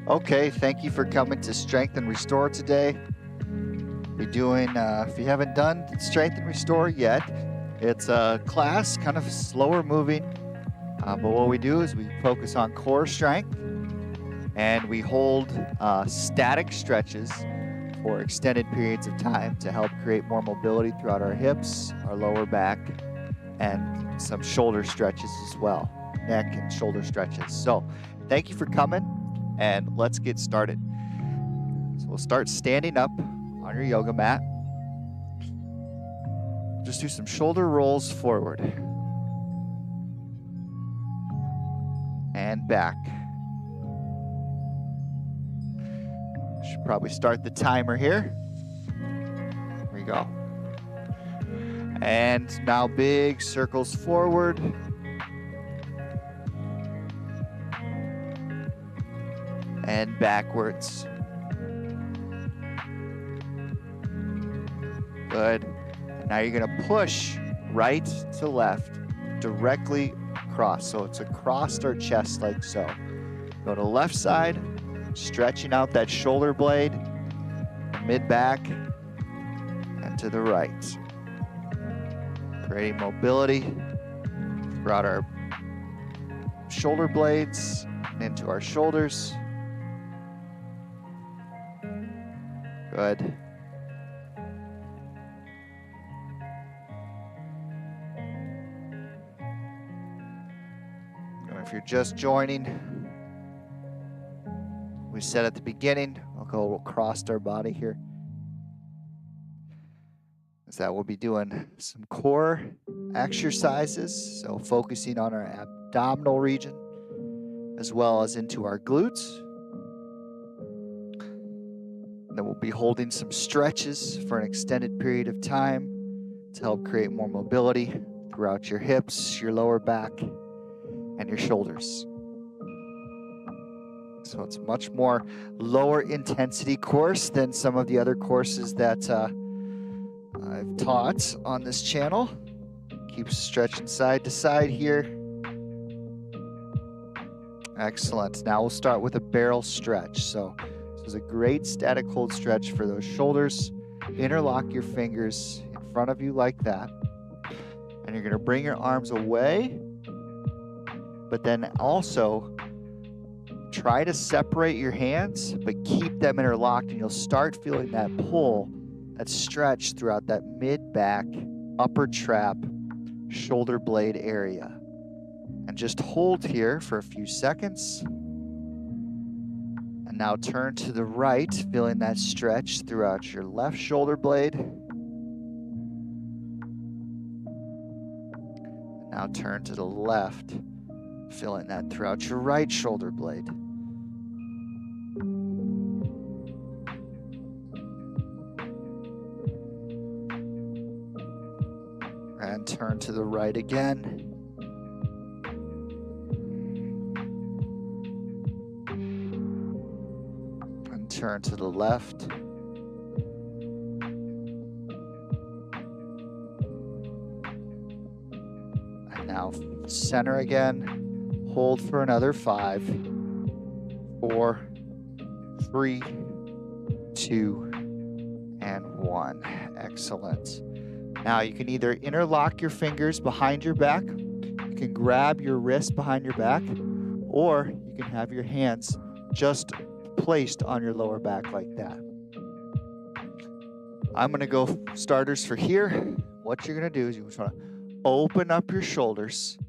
Okay, thank you for coming to Strength and Restore today. We're doing, if you haven't done Strength and Restore yet, it's a class, kind of slower moving, but what we do is we focus on core strength and we hold static stretches for extended periods of time to help create more mobility throughout our hips, our lower back, and some shoulder stretches as well, neck and shoulder stretches. So thank you for coming. And let's get started. So we'll start standing up on your yoga mat. Just do some shoulder rolls forward and back. Should probably start the timer here. Here we go. And now big circles forward. And backwards. Good. Now you're going to push right to left, directly across. So it's across our chest like so. Go to the left side, stretching out that shoulder blade, mid-back, and to the right. Creating mobility throughout our shoulder blades and into our shoulders. Good. And if you're just joining, we said at the beginning, we'll go across our body here. Is that we'll be doing some core exercises, so focusing on our abdominal region as well as into our glutes. Then we'll be holding some stretches for an extended period of time to help create more mobility throughout your hips, your lower back, and your shoulders. So it's much more lower intensity course than some of the other courses that I've taught on this channel. Keep stretching side to side here. Excellent. Now we'll start with a barrel stretch. So this is a great static hold stretch for those shoulders. Interlock your fingers in front of you like that. And you're going to bring your arms away, but then also try to separate your hands, but keep them interlocked, and you'll start feeling that pull, that stretch throughout that mid-back, upper trap, shoulder blade area. And just hold here for a few seconds. And now turn to the right, feeling that stretch throughout your left shoulder blade. And now turn to the left, feeling that throughout your right shoulder blade. And turn to the right again. And turn to the left. And now center again. Hold for another 5, 4, 3, 2, and 1. Excellent. Now you can either interlock your fingers behind your back, you can grab your wrist behind your back, or you can have your hands just placed on your lower back like that. I'm going to go starters for here. What you're going to do is you just want to open up your shoulders,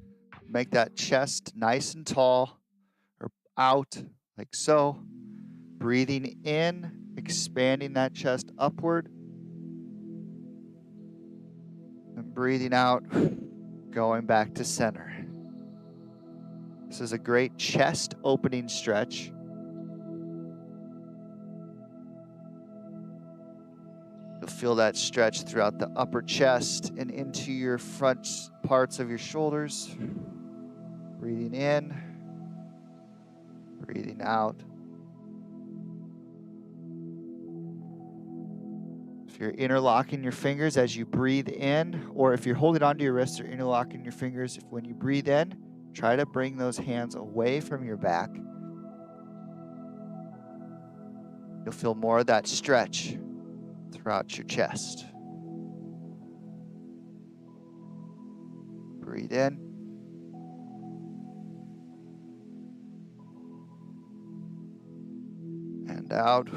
make that chest nice and tall, or out like so. Breathing in, expanding that chest upward. And breathing out, going back to center. This is a great chest opening stretch. You'll feel that stretch throughout the upper chest and into your front parts of your shoulders. Breathing in, breathing out. If you're interlocking your fingers as you breathe in, or if you're holding onto your wrists or interlocking your fingers, when you breathe in, try to bring those hands away from your back. You'll feel more of that stretch throughout your chest. Breathe in. And out.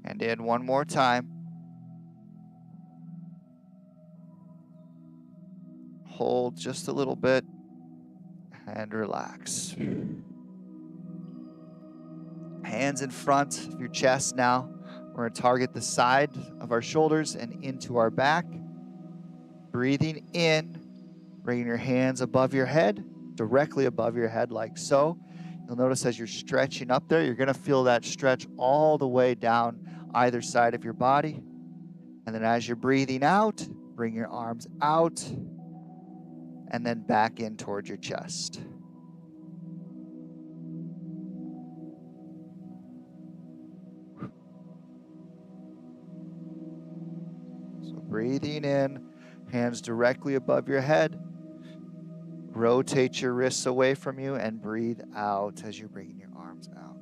And in one more time. Hold just a little bit and relax. Hands in front of your chest now. We're going to target the side of our shoulders and into our back. Breathing in, bringing your hands above your head, directly above your head like so. You'll notice as you're stretching up there, you're going to feel that stretch all the way down either side of your body. And then as you're breathing out, bring your arms out and then back in towards your chest. So breathing in, hands directly above your head. Rotate your wrists away from you and breathe out as you're bringing your arms out.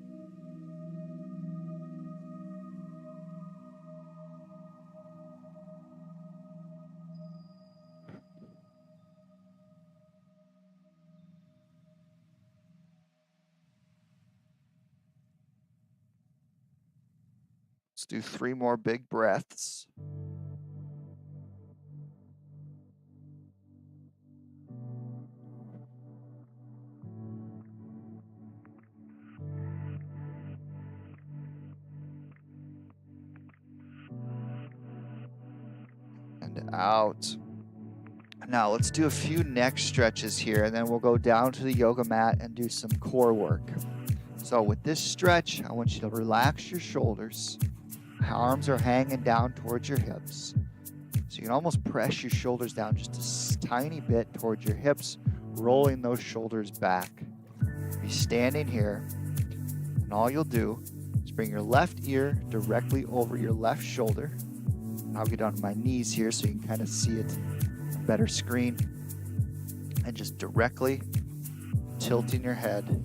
Let's do 3 more big breaths. And out. Now let's do a few neck stretches here, and then we'll go down to the yoga mat and do some core work. So with this stretch, I want you to relax your shoulders. Arms are hanging down towards your hips. So you can almost press your shoulders down just a tiny bit towards your hips, rolling those shoulders back. Be standing here, and all you'll do is bring your left ear directly over your left shoulder. And I'll get on my knees here so you can kind of see it on a better screen. And just directly tilting your head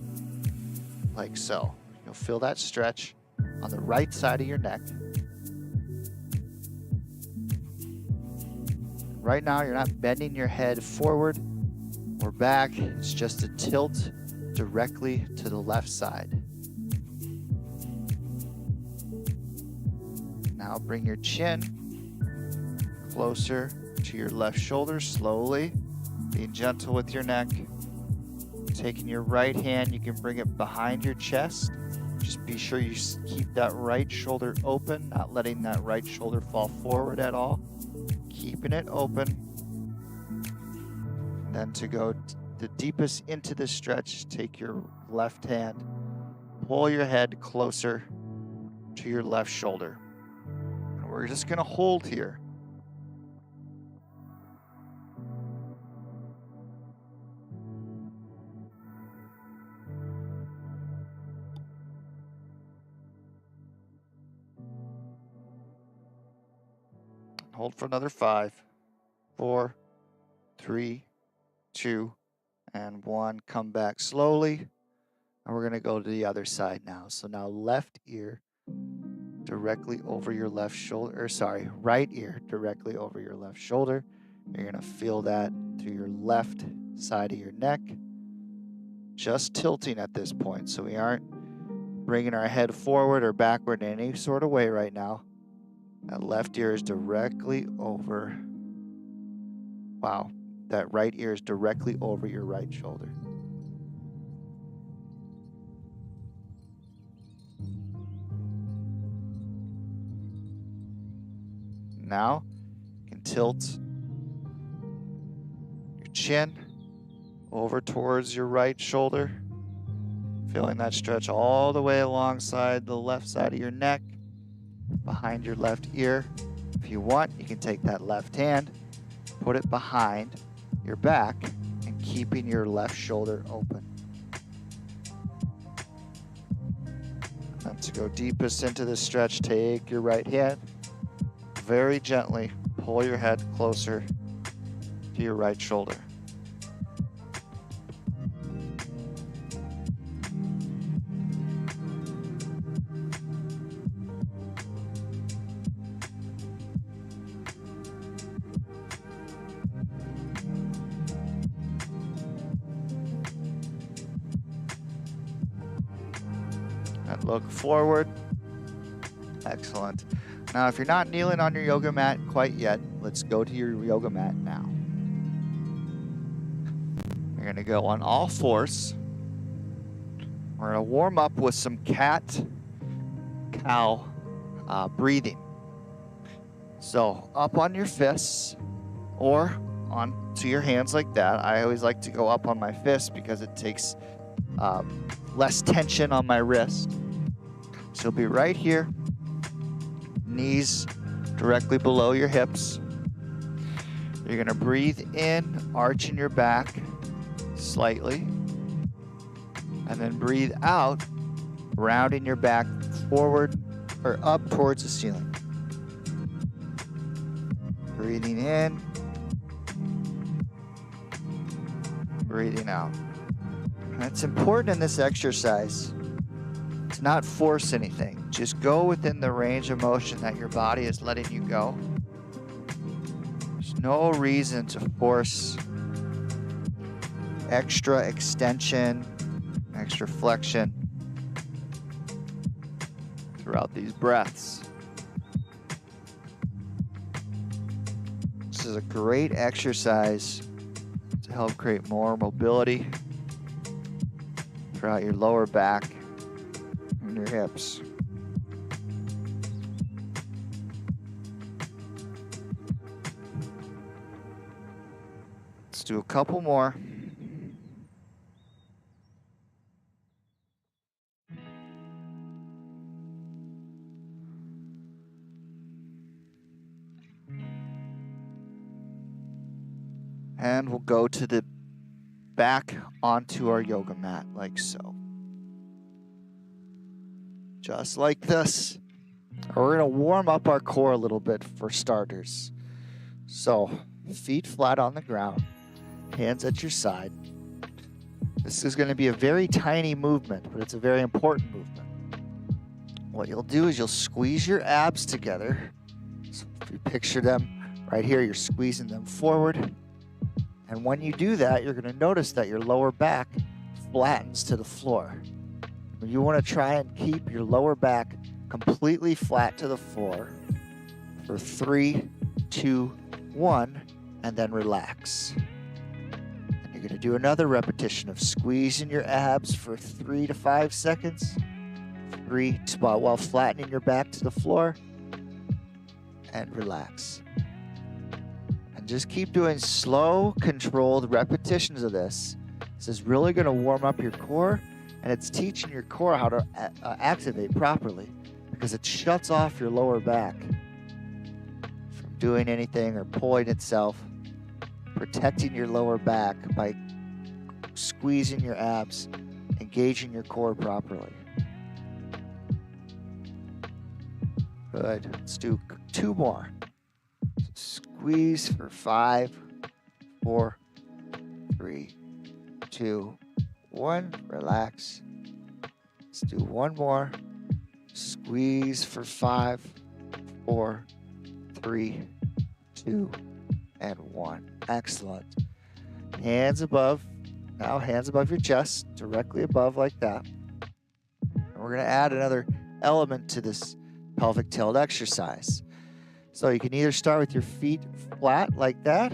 like so. You'll feel that stretch on the right side of your neck. Right now, you're not bending your head forward or back. It's just a tilt directly to the left side. Now bring your chin closer to your left shoulder slowly, being gentle with your neck. Taking your right hand, you can bring it behind your chest. Just be sure you keep that right shoulder open, not letting that right shoulder fall forward at all. Keeping it open. And then to go the deepest into this stretch, take your left hand, pull your head closer to your left shoulder. And we're just going to hold here. Hold for another 5, 4, 3, 2, and 1. Come back slowly. And we're going to go to the other side now. So now left ear directly over your left shoulder. Right ear directly over your left shoulder. You're going to feel that through your left side of your neck. Just tilting at this point. So we aren't bringing our head forward or backward in any sort of way right now. That left ear is directly over. Wow. That right ear is directly over your right shoulder. Now, you can tilt your chin over towards your right shoulder. Feeling that stretch all the way alongside the left side of your neck. Behind your left ear. If you want, you can take that left hand, put it behind your back, and keeping your left shoulder open. And to go deepest into this stretch, take your right hand, very gently pull your head closer to your right shoulder. Look forward. Excellent. Now, if you're not kneeling on your yoga mat quite yet, let's go to your yoga mat now. You're going to go on all fours. We're going to warm up with some cat-cow breathing. So up on your fists or onto your hands like that. I always like to go up on my fists because it takes less tension on my wrist. So you'll be right here, knees directly below your hips. You're going to breathe in, arching your back slightly, and then breathe out, rounding your back forward or up towards the ceiling. Breathing in, breathing out. And it's important in this exercise to not force anything. Just go within the range of motion that your body is letting you go. There's no reason to force extra extension, extra flexion throughout these breaths. This is a great exercise to help create more mobility throughout your lower back and your hips. Let's do a couple more. And we'll go to the back onto our yoga mat like so. Just like this. We're going to warm up our core a little bit for starters. So, feet flat on the ground, hands at your side. This is going to be a very tiny movement, but it's a very important movement. What you'll do is you'll squeeze your abs together. So if you picture them right here, you're squeezing them forward. And when you do that, you're going to notice that your lower back flattens to the floor. You want to try and keep your lower back completely flat to the floor for 3, 2, 1, and then relax. And you're going to do another repetition of squeezing your abs for 3 to 5 seconds. 3 while flattening your back to the floor, and relax. Just keep doing slow, controlled repetitions of this. This is really going to warm up your core, and it's teaching your core how to activate properly because it shuts off your lower back from doing anything or pulling itself, protecting your lower back by squeezing your abs, engaging your core properly. Good. Let's do 2 more. Squeeze for 5, 4, 3, 2, 1. Relax. Let's do 1 more. Squeeze for 5, 4, 3, 2, and 1. Excellent. Hands above. Now hands above your chest, directly above like that. And we're going to add another element to this pelvic tilt exercise. So you can either start with your feet flat like that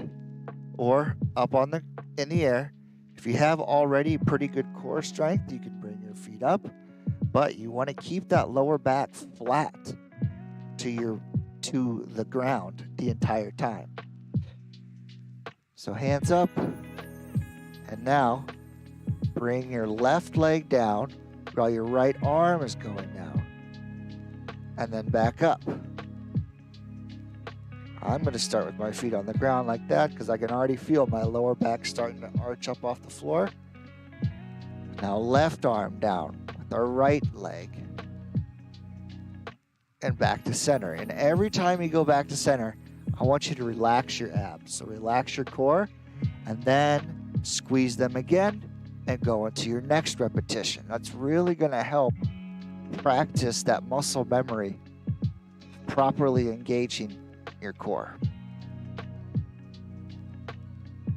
or up in the air. If you have already pretty good core strength, you can bring your feet up, but you want to keep that lower back flat to the ground the entire time. So hands up, and now bring your left leg down while your right arm is going down, and then back up. I'm going to start with my feet on the ground like that because I can already feel my lower back starting to arch up off the floor. Now left arm down with our right leg and back to center. And every time you go back to center, I want you to relax your abs. So relax your core and then squeeze them again and go into your next repetition. That's really going to help practice that muscle memory, properly engaging your core.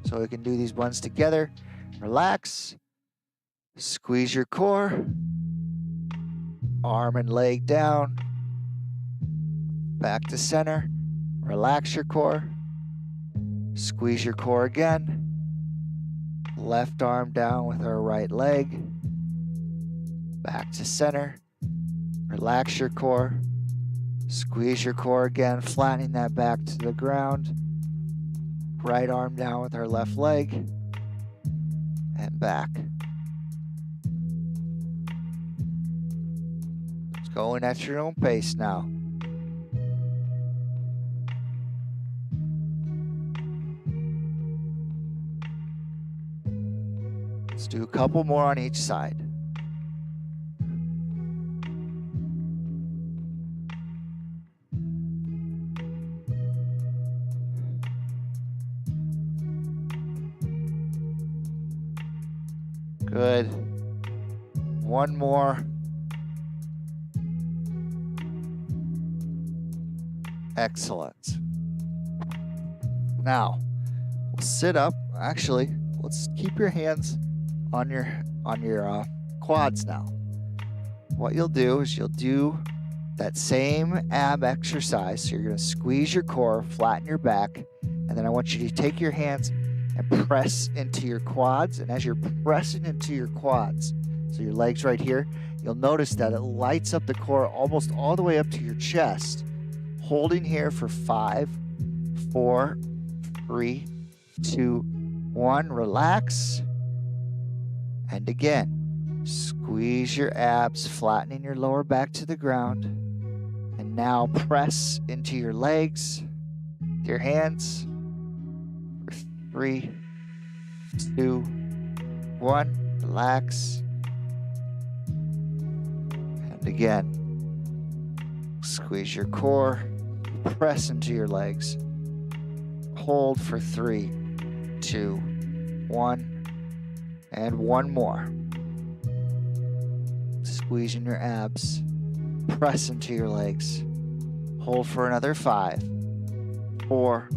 So we can do these ones together. Relax, squeeze your core, Arm and leg down. Back to center. Relax your core. Squeeze your core again. Left arm down with our right leg. Back to center. Relax your core. Squeeze your core again, flattening that back to the ground. Right arm down with our left leg. And back. It's going at your own pace now. Let's do a couple more on each side. Good. One more. Excellent. Now, we'll sit up. Actually, let's keep your hands on your quads now. What you'll do is you'll do that same ab exercise. So you're going to squeeze your core, flatten your back, and then I want you to take your hands and press into your quads. And as you're pressing into your quads, so your legs right here, you'll notice that it lights up the core almost all the way up to your chest. Holding here for 5, 4, 3, 2, 1. Relax. And again, squeeze your abs, flattening your lower back to the ground. And now press into your legs, your hands. 3, 2, 1. Relax. And again, squeeze your core, press into your legs. Hold for 3, 2, 1. And one more. Squeezing your abs, press into your legs. Hold for another 5, 4,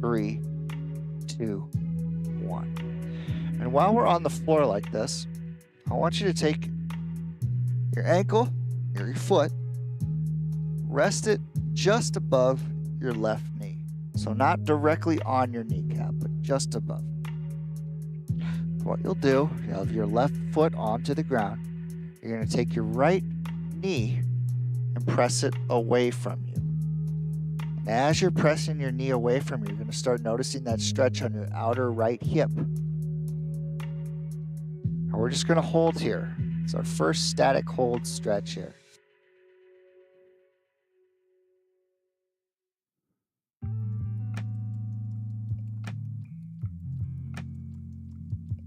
3, 2, 1. And while we're on the floor like this, I want you to take your ankle or your foot, rest it just above your left knee. So not directly on your kneecap, but just above. What you'll do, you have your left foot onto the ground. You're going to take your right knee and press it away from you. And as you're pressing your knee away from you, you're going to start noticing that stretch on your outer right hip. And we're just going to hold here. It's our first static hold stretch here.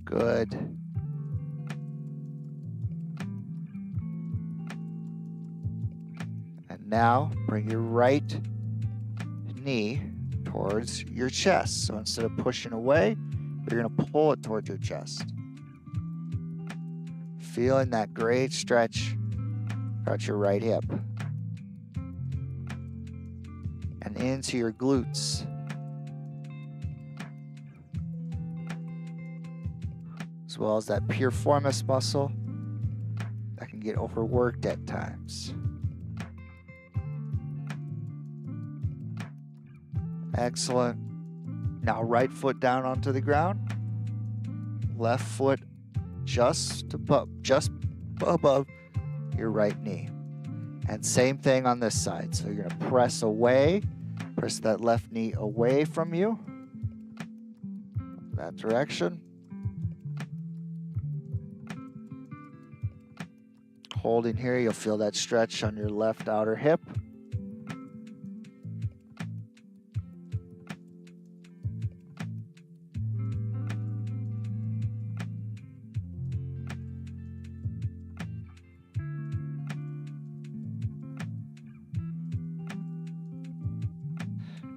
Good. And now bring your right knee towards your chest. So instead of pushing away, you're going to pull it towards your chest. Feeling that great stretch throughout your right hip. And into your glutes. As well as that piriformis muscle that can get overworked at times. Excellent. Now right foot down onto the ground. Left foot just above your right knee. And same thing on this side. So you're going to press away. Press that left knee away from you. That direction. Holding here, you'll feel that stretch on your left outer hip.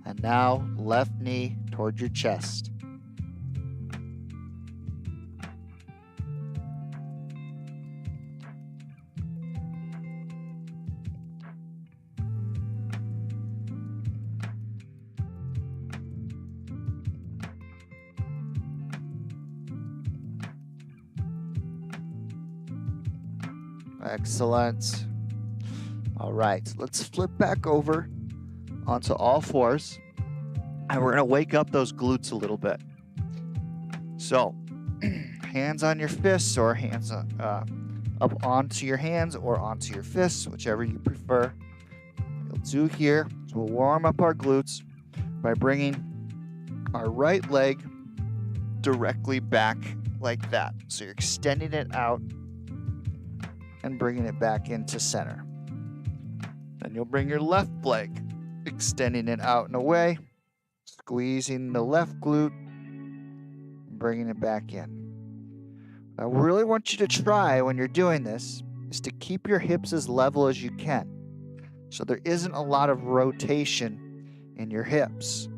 And now, left knee toward your chest. Excellent. All right, so let's flip back over onto all fours, and we're gonna wake up those glutes a little bit. So, hands on your fists or hands up onto your hands or onto your fists, whichever you prefer. What we'll do here is we'll warm up our glutes by bringing our right leg directly back like that. So you're extending it out and bringing it back into center. Then you'll bring your left leg, extending it out and away, squeezing the left glute, bringing it back in. I really want you to try when you're doing this is to keep your hips as level as you can. So there isn't a lot of rotation in your hips.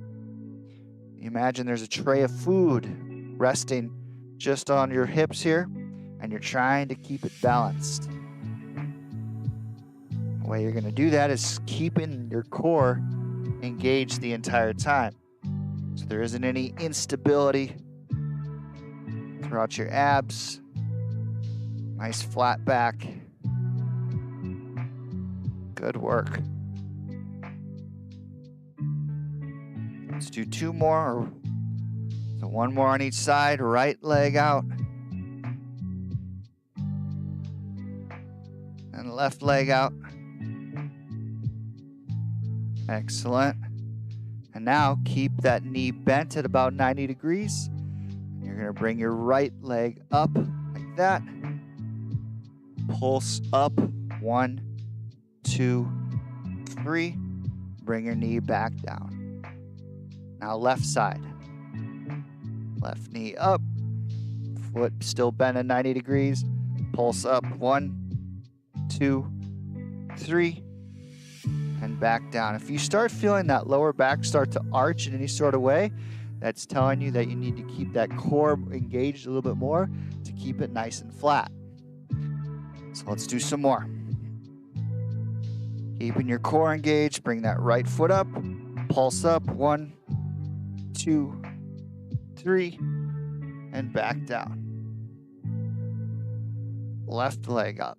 Imagine there's a tray of food resting just on your hips here, and you're trying to keep it balanced. The way you're going to do that is keeping your core engaged the entire time. So there isn't any instability throughout your abs. Nice flat back. Good work. Let's do 2 more. So 1 more on each side. Right leg out. And left leg out. Excellent. And now keep that knee bent at about 90 degrees. You're going to bring your right leg up like that. Pulse up. 1, 2, 3. Bring your knee back down. Now left side. Left knee up. Foot still bent at 90 degrees. Pulse up. 1, 2, 3. And back down. If you start feeling that lower back start to arch in any sort of way, that's telling you that you need to keep that core engaged a little bit more to keep it nice and flat. So let's do some more. Keeping your core engaged, bring that right foot up, pulse up, 1, 2, 3, and back down. Left leg up.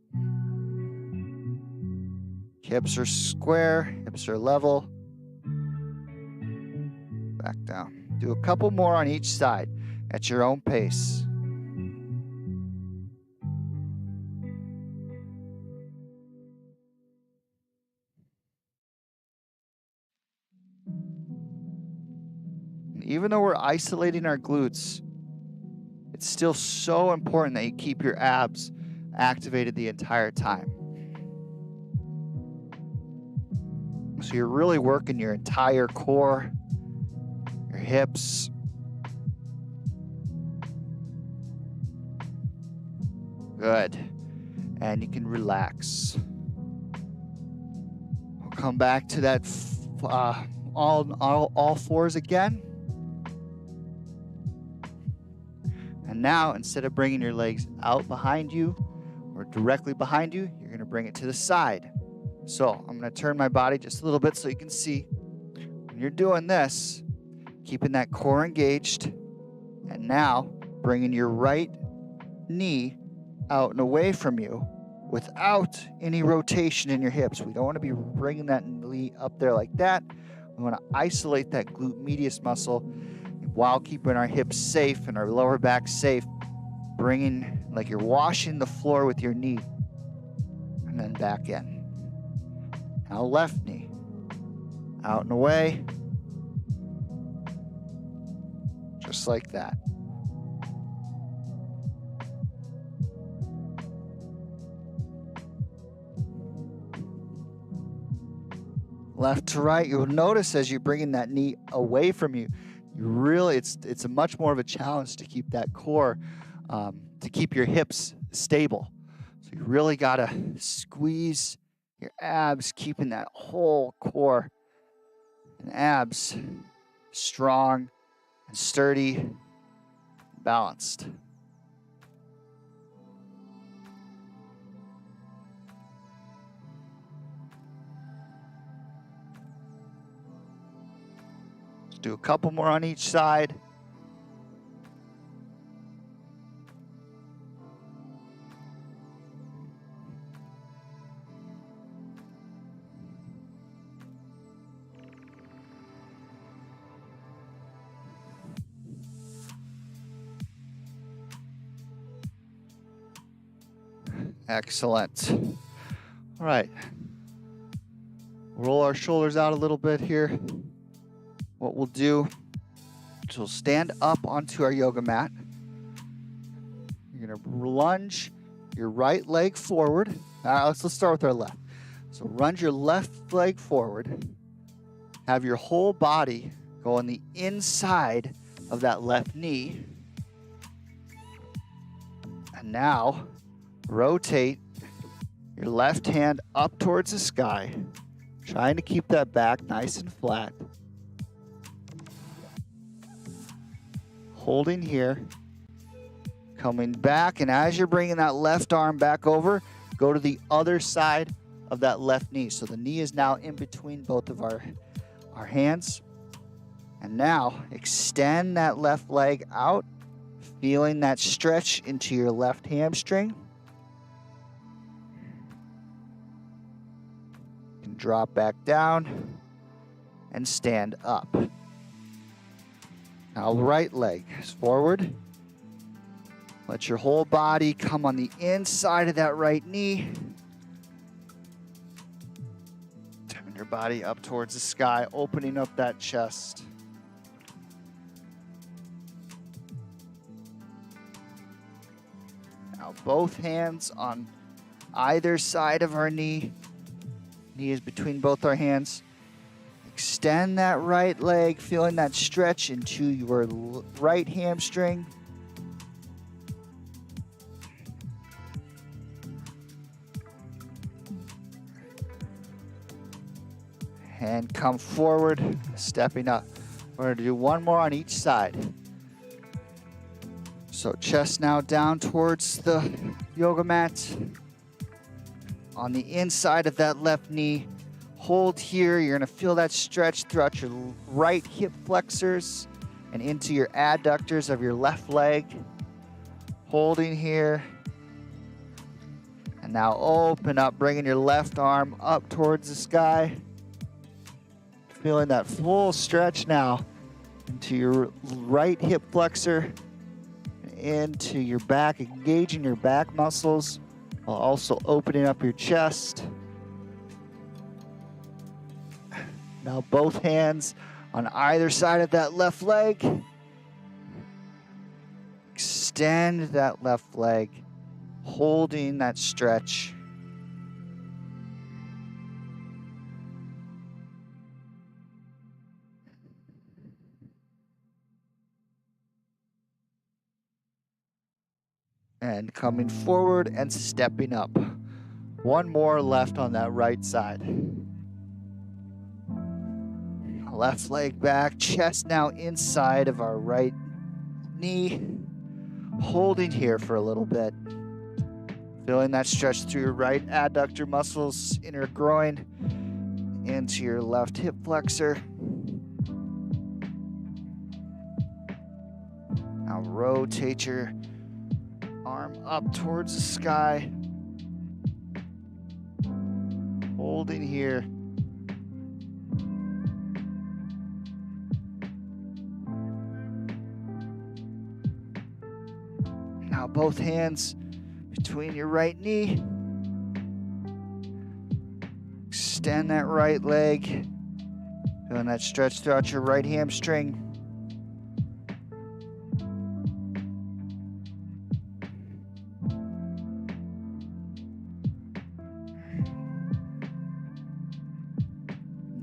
Hips are square, hips are level. Back down. Do a couple more on each side at your own pace. And even though we're isolating our glutes, it's still so important that you keep your abs activated the entire time. So you're really working your entire core, your hips. Good. And you can relax. We'll come back to that all fours again. And now, instead of bringing your legs out behind you or directly behind you, you're going to bring it to the side. So I'm going to turn my body just a little bit so you can see. When you're doing this, keeping that core engaged, and now bringing your right knee out and away from you without any rotation in your hips. We don't want to be bringing that knee up there like that. We want to isolate that glute medius muscle while keeping our hips safe and our lower back safe, bringing like you're washing the floor with your knee, and then back in. Now left knee, out and away, just like that. Left to right, you'll notice as you're bringing that knee away from you, it's a much more of a challenge to keep that core, to keep your hips stable. So you really gotta squeeze your abs, keeping that whole core and abs strong and sturdy, balanced. Let's do a couple more on each side. Excellent. All right. Roll our shoulders out a little bit here. What we'll do is we'll stand up onto our yoga mat. You're going to lunge your right leg forward. Let's start with our left. So lunge your left leg forward. Have your whole body go on the inside of that left knee. And now rotate your left hand up towards the sky, trying to keep that back nice and flat. Holding here, coming back, and as you're bringing that left arm back over, go to the other side of that left knee. So the knee is now in between both of our hands. And now extend that left leg out, feeling that stretch into your left hamstring. Drop back down and stand up. Now right leg is forward. Let your whole body come on the inside of that right knee. Turn your body up towards the sky, opening up that chest. Now both hands on either side of our knee. Knee is between both our hands. Extend that right leg, feeling that stretch into your right hamstring. And come forward, stepping up. We're going to do one more on each side. So chest now down towards the yoga mat. On the inside of that left knee, hold here. You're gonna feel that stretch throughout your right hip flexors and into your adductors of your left leg. Holding here. And now open up, bringing your left arm up towards the sky. Feeling that full stretch now into your right hip flexor, into your back, engaging your back muscles, while also opening up your chest. Now both hands on either side of that left leg. Extend that left leg, holding that stretch. And coming forward and stepping up. One more left on that right side. Left leg back, chest now inside of our right knee. Holding here for a little bit. Feeling that stretch through your right adductor muscles, inner groin, into your left hip flexor. Now rotate your arm up towards the sky. Holding here. Now both hands between your right knee. Extend that right leg. Feeling that stretch throughout your right hamstring.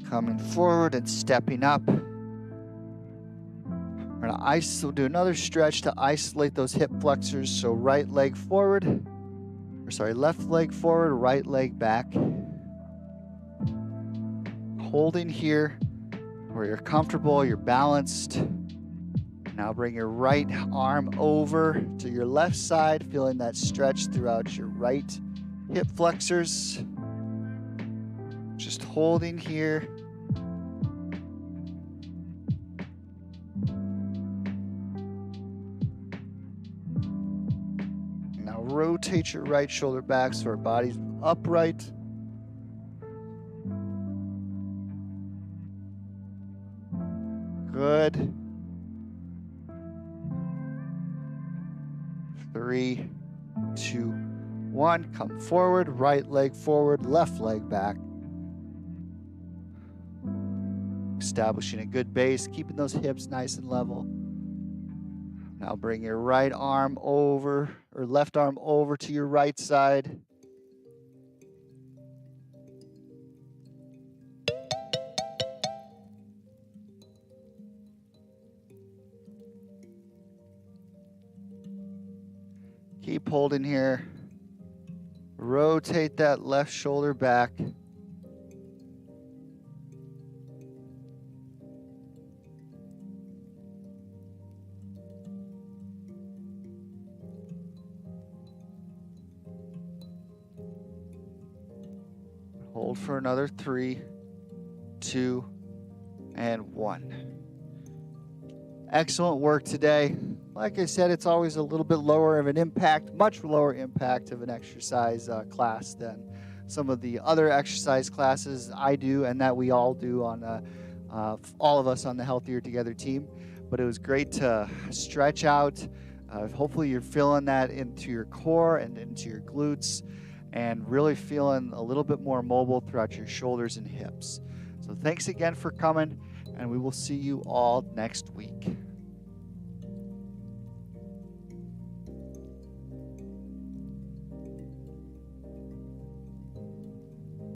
Coming forward and stepping up. We're gonna do another stretch to isolate those hip flexors. So right leg forward, left leg forward, right leg back. Holding here where you're comfortable, you're balanced. Now bring your right arm over to your left side, feeling that stretch throughout your right hip flexors. Just holding here. Now rotate your right shoulder back so our body's upright. Good. 3, 2, 1. Come forward, right leg forward, left leg back. Establishing a good base, keeping those hips nice and level. Now bring your right arm over, or left arm over to your right side. Keep holding here. Rotate that left shoulder back. Hold for another 3, 2, and 1. Excellent work today. Like I said, it's always a little bit lower of an impact, much lower impact of an exercise class than some of the other exercise classes I do and that we all do on all of us on the Healthier Together team. But it was great to stretch out. Hopefully you're feeling that into your core and into your glutes and really feeling a little bit more mobile throughout your shoulders and hips. So thanks again for coming, and we will see you all next week.